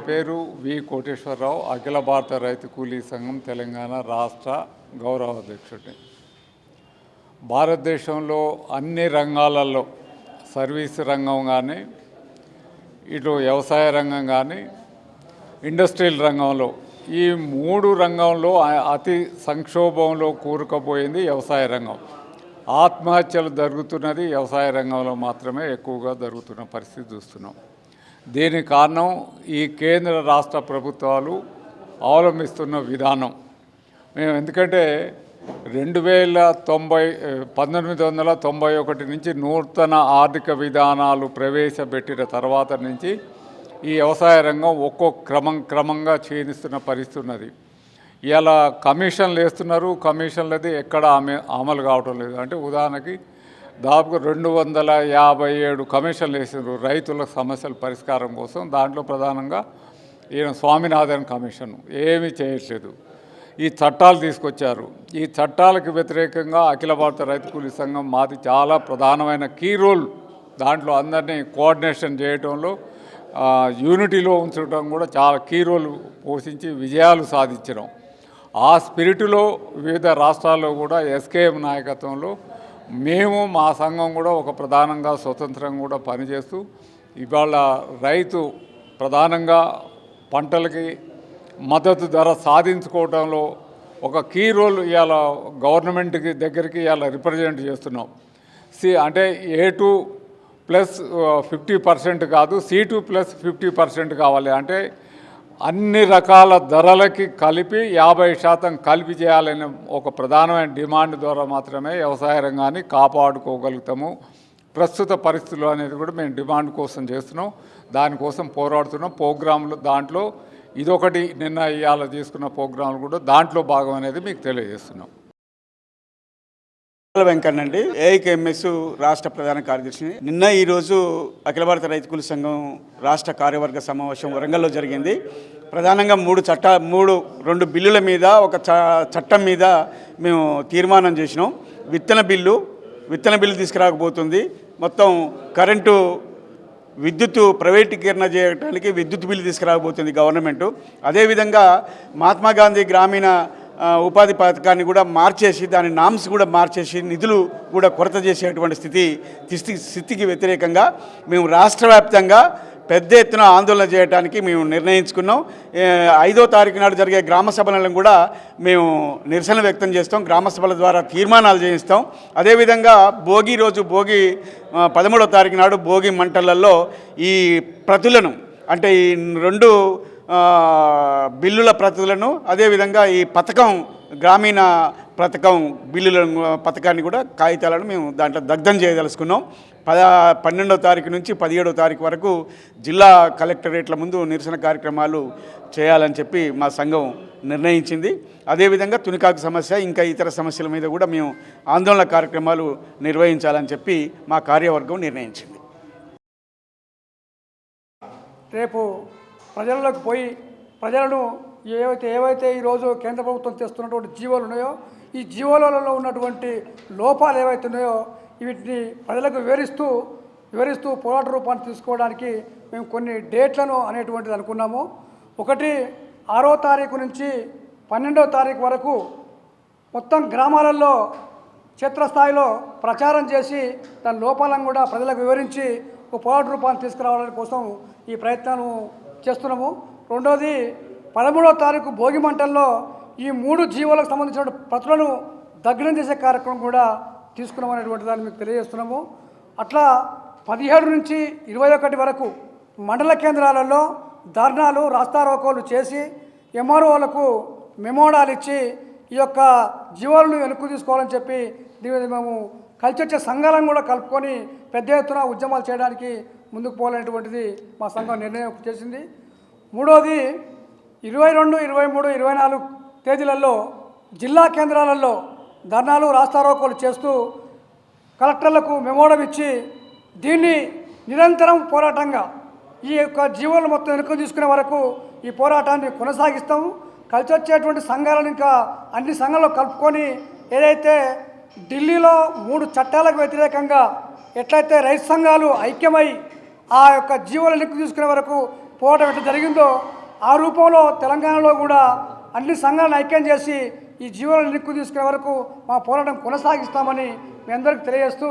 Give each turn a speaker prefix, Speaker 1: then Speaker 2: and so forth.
Speaker 1: పేరు వి కోటేశ్వరరావు, అఖిల భారత రైతు కూలీ సంఘం తెలంగాణ రాష్ట్ర గౌరవ అధ్యక్షుడిని. భారతదేశంలో అన్ని రంగాలలో సర్వీస్ రంగం కానీ, ఇటు వ్యవసాయ రంగం కానీ, ఇండస్ట్రియల్ రంగంలో ఈ మూడు రంగంలో అతి సంక్షోభంలో కూరుకుపోయింది వ్యవసాయ రంగం. ఆత్మహత్యలు జరుగుతున్నది వ్యవసాయ రంగంలో మాత్రమే ఎక్కువగా జరుగుతున్న పరిస్థితి చూస్తున్నాం. దీనికి కారణం ఈ కేంద్ర రాష్ట్ర ప్రభుత్వాలు అవలంబిస్తున్న విధానం. మేము ఎందుకంటే 1991 నుంచి నూతన ఆర్థిక విధానాలు ప్రవేశపెట్టిన తర్వాత నుంచి ఈ వ్యవసాయ రంగం క్రమంగా క్షీణిస్తున్న పరిస్థితి ఉన్నది. ఇలా కమిషన్లు వేస్తున్నారు, కమిషన్లది ఎక్కడ అమలు కావటం లేదు. అంటే ఉదాహరణకి దాదాపుగా 257 కమిషన్లు వేసినారు రైతుల సమస్యల పరిష్కారం కోసం. దాంట్లో ప్రధానంగా ఈయన స్వామినాథన్ కమిషన్ ఏమీ చేయట్లేదు. ఈ చట్టాలు తీసుకొచ్చారు. ఈ చట్టాలకు వ్యతిరేకంగా అఖిల భారత రైతు కూలీ సంఘం మాది చాలా ప్రధానమైన కీ రోల్. దాంట్లో అందరినీ కోఆర్డినేషన్ చేయడంలో, యూనిటీలో ఉంచడం కూడా చాలా కీ రోల్ పోషించి విజయాలు సాధించడం. ఆ స్పిరిటులో వివిధ రాష్ట్రాల్లో కూడా ఎస్కేఎం నాయకత్వంలో మేము మా సంఘం కూడా ఒక ప్రధానంగా స్వతంత్రంగా కూడా పనిచేస్తూ ఇవాళ రైతు ప్రధానంగా పంటలకి మద్దతు ధర సాధించుకోవడంలో ఒక కీ రోల్ ఇవాళ గవర్నమెంట్కి దగ్గరికి ఇవాళ రిప్రజెంట్ చేస్తున్నాం. అంటే A2+50% కాదు, C2+50% కావాలి. అంటే అన్ని రకాల ధరలకి కలిపి 50% కలిపి చేయాలనే ఒక ప్రధానమైన డిమాండ్ ద్వారా మాత్రమే వ్యవసాయ రంగాన్ని కాపాడుకోగలుగుతాము. ప్రస్తుత పరిస్థితులు అనేది కూడా మేము డిమాండ్ కోసం చేస్తున్నాం, దానికోసం పోరాడుతున్నాం. ప్రోగ్రాంలు దాంట్లో ఇదొకటి నిన్న ఇవాళ తీసుకున్న ప్రోగ్రాంలు కూడా దాంట్లో భాగం అనేది మీకు తెలియజేస్తున్నాం.
Speaker 2: వెంకన్నండి, ఏఐకేఎంఎస్ రాష్ట్ర ప్రధాన కార్యదర్శిని. నిన్న ఈరోజు అఖిల భారత రైతు కూలీ సంఘం రాష్ట్ర కార్యవర్గ సమావేశం వరంగల్లో జరిగింది. ప్రధానంగా 2 బిల్లుల మీద ఒక చట్టం మీద మేము తీర్మానం చేసినాం. విత్తన బిల్లు తీసుకురాకపోతుంది. మొత్తం కరెంటు విద్యుత్ ప్రైవేటీకరణ చేయడానికి విద్యుత్ బిల్లు తీసుకురాకపోతుంది గవర్నమెంటు. అదేవిధంగా మహాత్మా గాంధీ గ్రామీణ ఉపాధి పథకాన్ని కూడా మార్చేసి, దాని నామ్స్ కూడా మార్చేసి, నిధులు కూడా కొరత చేసేటువంటి స్థితికి వ్యతిరేకంగా మేము రాష్ట్ర వ్యాప్తంగా పెద్ద ఎత్తున ఆందోళన చేయడానికి మేము నిర్ణయించుకున్నాం. 5వ తారీఖు నాడు జరిగే గ్రామ సభలను కూడా మేము నిరసన వ్యక్తం చేస్తాం. గ్రామ సభల ద్వారా తీర్మానాలు చేయిస్తాం. అదేవిధంగా భోగి 13వ తారీఖు నాడు భోగి మంటలలో ఈ ప్రతులను, అంటే ఈ 2 బిల్లుల ప్రతులను, అదేవిధంగా ఈ గ్రామీణ పథకాన్ని కూడా కాగితాలను మేము దాంట్లో దగ్ధం చేయదలుచుకున్నాం. 12వ తారీఖు నుంచి 17వ తారీఖు వరకు జిల్లా కలెక్టరేట్ల ముందు నిరసన కార్యక్రమాలు చేయాలని చెప్పి మా సంఘం నిర్ణయించింది. అదేవిధంగా తునికాకు సమస్య, ఇంకా ఇతర సమస్యల మీద కూడా మేము ఆందోళన కార్యక్రమాలు నిర్వహించాలని చెప్పి మా కార్యవర్గం నిర్ణయించింది.
Speaker 3: రేపు ప్రజల్లోకి పోయి ప్రజలను ఏవైతే ఈరోజు కేంద్ర ప్రభుత్వం తెస్తున్నటువంటి జీవోలు ఉన్నాయో, ఈ జీవోలలో ఉన్నటువంటి లోపాలు ఏవైతే ఉన్నాయో వీటిని ప్రజలకు వివరిస్తూ పోరాట రూపాన్ని తీసుకోవడానికి మేము కొన్ని డేట్లను అనేటువంటిది అనుకున్నాము. ఒకటి 6వ తారీఖు నుంచి 12వ తారీఖు వరకు మొత్తం గ్రామాలలో క్షేత్రస్థాయిలో ప్రచారం చేసి దాని లోపాలను కూడా ప్రజలకు వివరించి ఒక పోరాట రూపాన్ని తీసుకురావడానికి కోసం ఈ ప్రయత్నాలు చేస్తున్నాము. రెండోది 13వ తారీఖు భోగి మంటల్లో ఈ 3 జీవోలకు సంబంధించిన ప్రతులను దగ్ధం చేసే కార్యక్రమం కూడా తీసుకున్నామనేటువంటి దాన్ని మీకు తెలియజేస్తున్నాము. అట్లా 17 నుంచి 21 వరకు మండల కేంద్రాలలో ధర్నాలు, రాస్తారోకోలు చేసి ఎంఆర్ఓలకు మెమోడాలు ఇచ్చి ఈ యొక్క జీవోలను వెనక్కు తీసుకోవాలని చెప్పి దీని మీద మేము కలిసి వచ్చే సంఘాలను కూడా కలుపుకొని పెద్ద ఎత్తున ఉద్యమాలు చేయడానికి ముందుకు పోవాలనేటువంటిది మా సంఘం నిర్ణయం చేసింది. మూడోది 22, 23, 24 తేదీలలో జిల్లా కేంద్రాలలో ధర్నాలు, రాస్తారోకోలు చేస్తూ కలెక్టర్లకు మెమోడం ఇచ్చి దీన్ని నిరంతరం పోరాటంగా ఈ యొక్క జీవోలు మొత్తం వెనుక తీసుకునే వరకు ఈ పోరాటాన్ని కొనసాగిస్తాము. కలిసి వచ్చేటువంటి సంఘాలను ఇంకా అన్ని సంఘాల్లో కలుపుకొని ఏదైతే ఢిల్లీలో 3 చట్టాలకు వ్యతిరేకంగా ఎట్లయితే రైతు సంఘాలు ఐక్యమై ఆ యొక్క జీవోలు వెనక్కి తీసుకునే వరకు పోవటం ఎట్లా జరిగిందో ఆ రూపంలో తెలంగాణలో కూడా అన్ని సంఘాలను ఐక్యం చేసి ఈ జీవోలను నిక్కు తీసుకునే వరకు మా పోరాటం కొనసాగిస్తామని మీ అందరికీ తెలియజేస్తూ